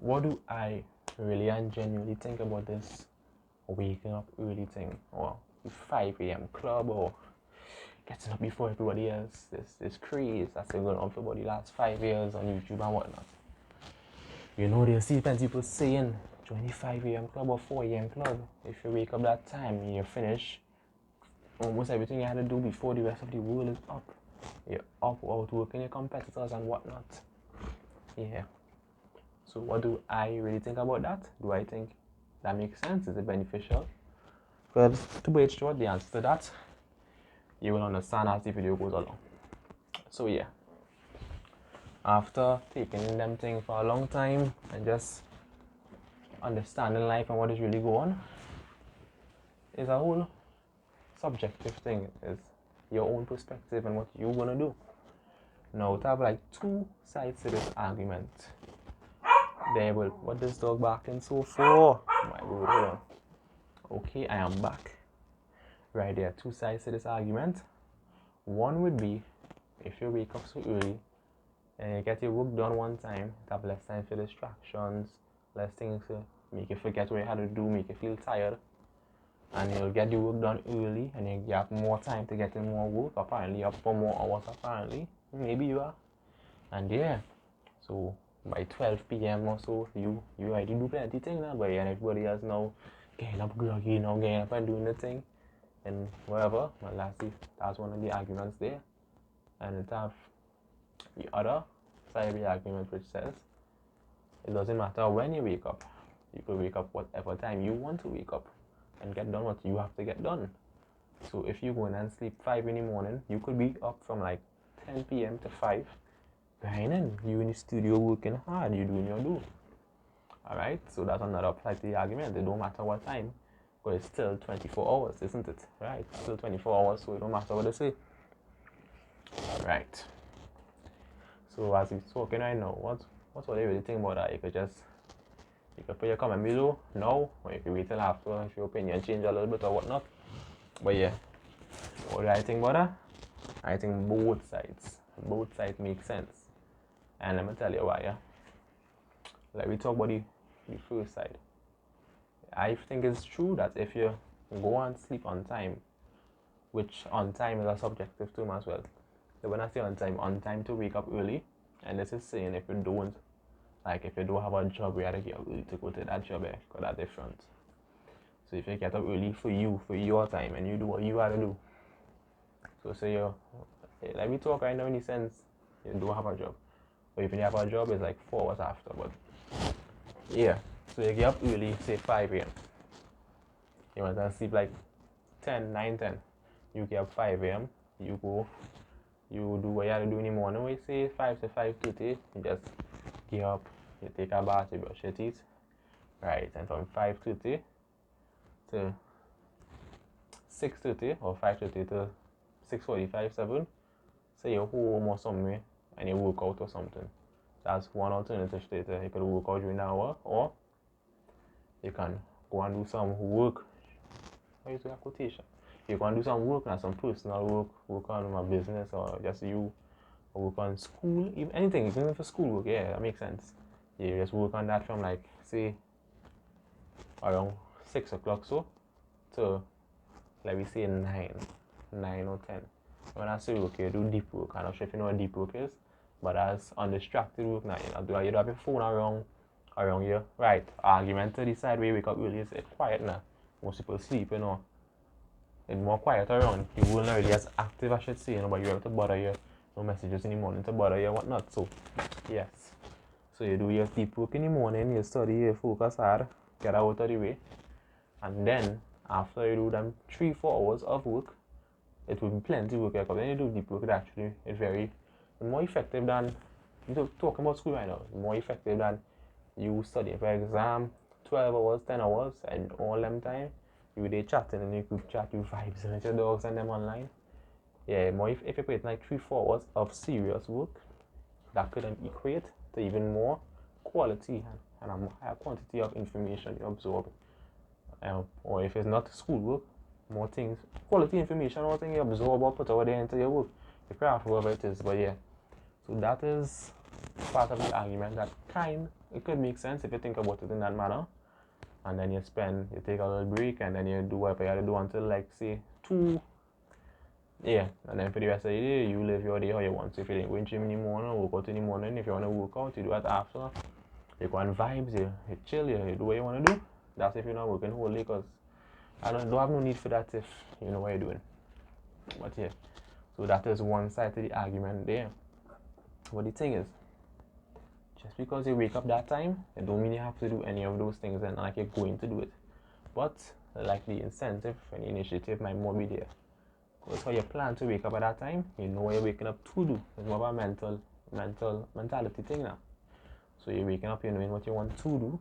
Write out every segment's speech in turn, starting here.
what do I really and genuinely think about this waking up early thing, or 5 a.m. club, or getting up before everybody else? This craze that's been going on for about the last 5 years on YouTube and whatnot. You know, they see plenty people saying join the 5 a.m. club or 4 a.m. club. If you wake up that time, you finish almost everything you had to do before the rest of the world is up. You're up outworking your competitors and whatnot. Yeah. So what do I really think about that? Do I think that makes sense? Is it beneficial? Well, to be short, the answer to that, you will understand as the video goes along. So yeah, after taking in them things for a long time and just understanding life and what is really going on, is a whole subjective thing. Is your own perspective and what you're gonna do. Now, to have like two sides to this argument. There, well, what this dog barking so for? My God, hold on. Okay, I am back. Right, there are two sides to this argument. One would be if you wake up so early and you get your work done one time, you have less time for distractions, less things to make you forget what you had to do, make you feel tired, and you'll get your work done early and you have more time to get in more work. Apparently, you're up for more hours, apparently. Maybe you are. And yeah, so by 12 p.m. or so, you already do plenty things now, but and everybody else now getting up groggy, now getting up and doing the thing and whatever. Well, that's one of the arguments there. And it have the other side of the argument, which says it doesn't matter when you wake up. You could wake up whatever time you want to wake up and get done what you have to get done. So if you go in and sleep 5 in the morning, you could be up from like 10 p.m. to 5. Then you in the studio working hard, you doing your do. Alright, so that's another side to the argument. It don't matter what time, but it's still 24 hours, isn't it? Right, it's still 24 hours, so it don't matter what they say. Alright. So as we're talking right now, what do you really think about that? You could put your comment below now, or you can wait till after if your opinion change a little bit or whatnot. But yeah, what do I think about that? I think both sides make sense. And let me tell you why, yeah. Like we talk about the first side. I think it's true that if you go and sleep on time, which on time is a subjective term as well. So when I say on time to wake up early, and this is saying if you don't have a job, you have to get up early to go to that job, because that's different. So if you get up early for your time, and you do what you have to do. So say let me talk right now in the sense you don't have a job. But if you have a job, it's like 4 hours after. But yeah, so you get up early, say 5 a.m. You want to sleep like 9, 10. You get up 5 a.m. You go, you do what you have to do in the morning. We say 5 to 5:30. You just get up, you take a bath, you brush your teeth. Right, and from 5:30 to 6:30 or 5:30 to 6:45, 7. Say you're home or somewhere and you work out or something. That's one alternative state. You could work out during an hour, or you can go and do some work. Why is that quotation? You can do some work and some personal work on a business, or just you, or work on school, anything, even for school work. Yeah, that makes sense. You just work on that from like say around 6 o'clock so to, let me say 9 or 10. When I say work, you do deep work. I'm not sure if you know what deep work is, but that's undistracted work now. You don't have your phone around you. Right, argument to decide where you wake up early is it's quiet now. Most people sleep, you know. It's more quiet around. You will not really as active, I should say, you know, but you have to bother you. No messages in the morning to bother you, whatnot. So, yes. So you do your deep work in the morning, you study, you focus hard, get out of the way. And then, after you do them 3-4 hours of work, it will be plenty of work. Because when you do deep work, it's very more effective than, you're talking about school right now, more effective than you studying for exam, 12 hours, 10 hours, and all them time, you there chatting in your group chat, you vibes with your dogs and them online. Yeah, more if you put like 3-4 hours of serious work, that could then equate to even more quality and a higher quantity of information you absorb. Or if it's not schoolwork, more things, quality information, more things you absorb or put over there into your work, your craft, whatever it is. But yeah, so that is part of the argument that it could make sense if you think about it in that manner. And then you take a little break, and then you do whatever you have to do until, like, say, 2. Yeah, and then for the rest of the day, you live your day how you want. So if you didn't go in gym in the morning, work out in the morning, if you want to work out, you do it after. You go on vibes, you chill, you do what you want to do. That's if you're not working whole day, because I don't have no need for that if you know what you're doing. But yeah, so that is one side to the argument there. But the thing is, just because you wake up that time, it don't mean you have to do any of those things and like you're going to do it. But like the incentive and the initiative might more be there. Because how you plan to wake up at that time, you know what you're waking up to do. It's more of a mentality thing now. So you're waking up, you're knowing what you want to do,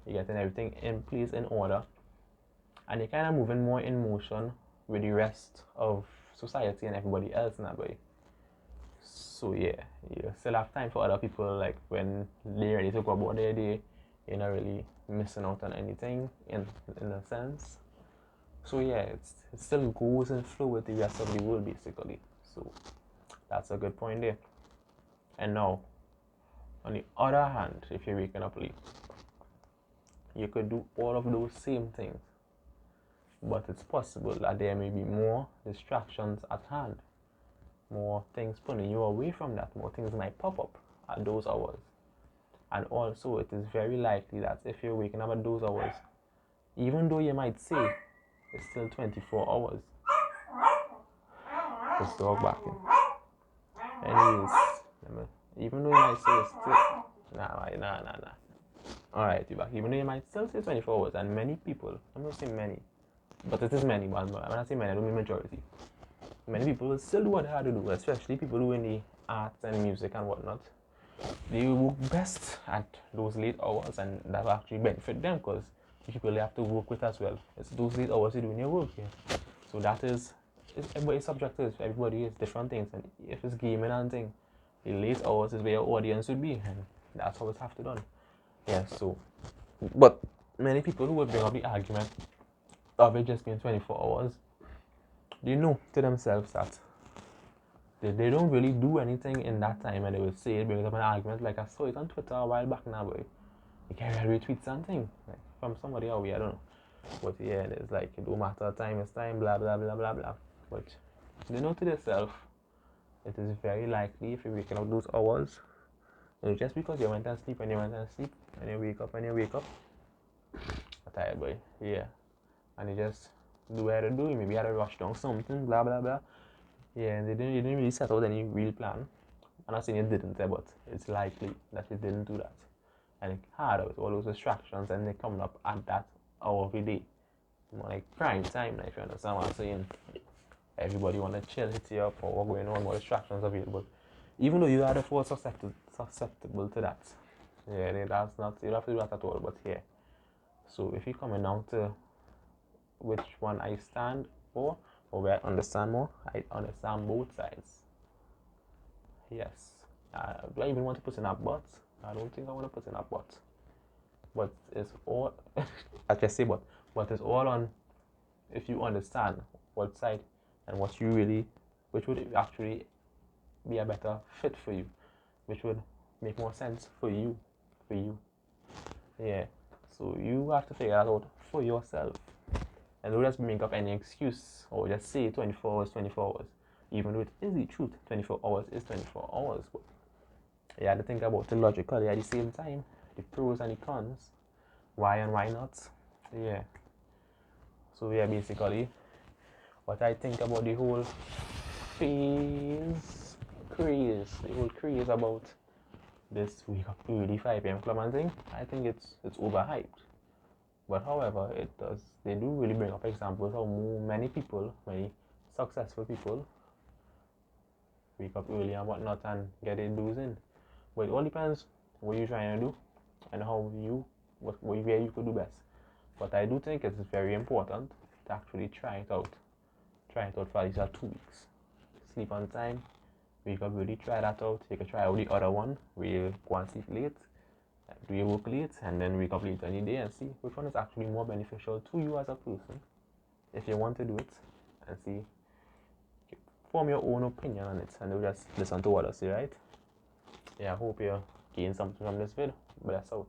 you're getting everything in place, in order, and you're kind of moving more in motion with the rest of society and everybody else in that way. So yeah, you still have time for other people, like when they're ready to go about their day, you're not really missing out on anything in a sense. So yeah, it still goes and flow with the rest of the world basically. So that's a good point there. And now, on the other hand, if you're waking up late, you could do all of those same things, but it's possible that there may be more distractions at hand, more things pulling you away from that, more things might pop up at those hours. And also, it is very likely that if you're waking up at those hours, even though you might say it's still 24 hours, this dog barking. Anyways, even though you might say it's still, nah. Alright, you back. Even though you might still say 24 hours, and many people, I'm not saying many, but it is many, but when I say many, I don't mean majority. Many people will still do what they have to do, especially people who in the arts and music and whatnot. They work best at those late hours, and that will actually benefit them, because the people they have to work with as well. It's those late hours you're doing your work here. So that is, everybody's subjective, everybody is different things, and if it's gaming and thing, the late hours is where your audience would be, and that's how it's have to done. Yeah, so, but many people who would bring up the argument of it just being 24 hours, they know to themselves that they don't really do anything in that time, and they will say it, brings up an argument. Like I saw it on Twitter a while back now, boy. You can't really retweet something like, from somebody out here, I don't know. But yeah, it's like, it don't matter, time is time, blah blah blah blah blah. But they know to themselves, it is very likely if you're waking up those hours, just because you went and sleep and you went and sleep, and you wake up, I'm tired, boy. Yeah, and you just do what you had to do. You maybe had to rush down something, blah blah blah. Yeah, and you didn't really set out any real plan. I'm not saying you didn't, but it's likely that you didn't do that. And it's harder with all those distractions, and they coming up at that hour of the day. More like prime time, if you understand what I'm saying. Everybody want to chill, hit you up, or what going on, more distractions available. Even though you are the first susceptible to that. Yeah, that's not, you don't have to do that at all, but yeah. So if you're coming down to which one I stand for, or where I understand more, I understand both sides. Yes. Do I even want to put in a but? I don't think I want to put in a but. But it's all, I can say but it's all on if you understand what side and what you really, which would actually be a better fit for you, which would make more sense for you. Yeah. So you have to figure that out for yourself. And don't just make up any excuse or just say 24 hours, 24 hours. Even though it is the truth, 24 hours is 24 hours. But you have to think about it logically at the same time. The pros and the cons. Why and why not. Yeah. So yeah, basically, what I think about the whole craze about this wake up early 5 p.m. club and thing, I think it's overhyped. But however, they do really bring up examples of many successful people wake up early and whatnot and get their dues in. But it all depends what you're trying to do and where you could do best. But I do think it's very important to actually try it out. Try it out for at least 2 weeks. Sleep on time, wake up early, try that out. You can try out the other one where you go and sleep late, do your work late, and then wake up late any day and see which one is actually more beneficial to you as a person. If you want to do it, and see, form your own opinion on it, and don't just listen to what I say, right? Yeah, I hope you gain something from this video. bless out.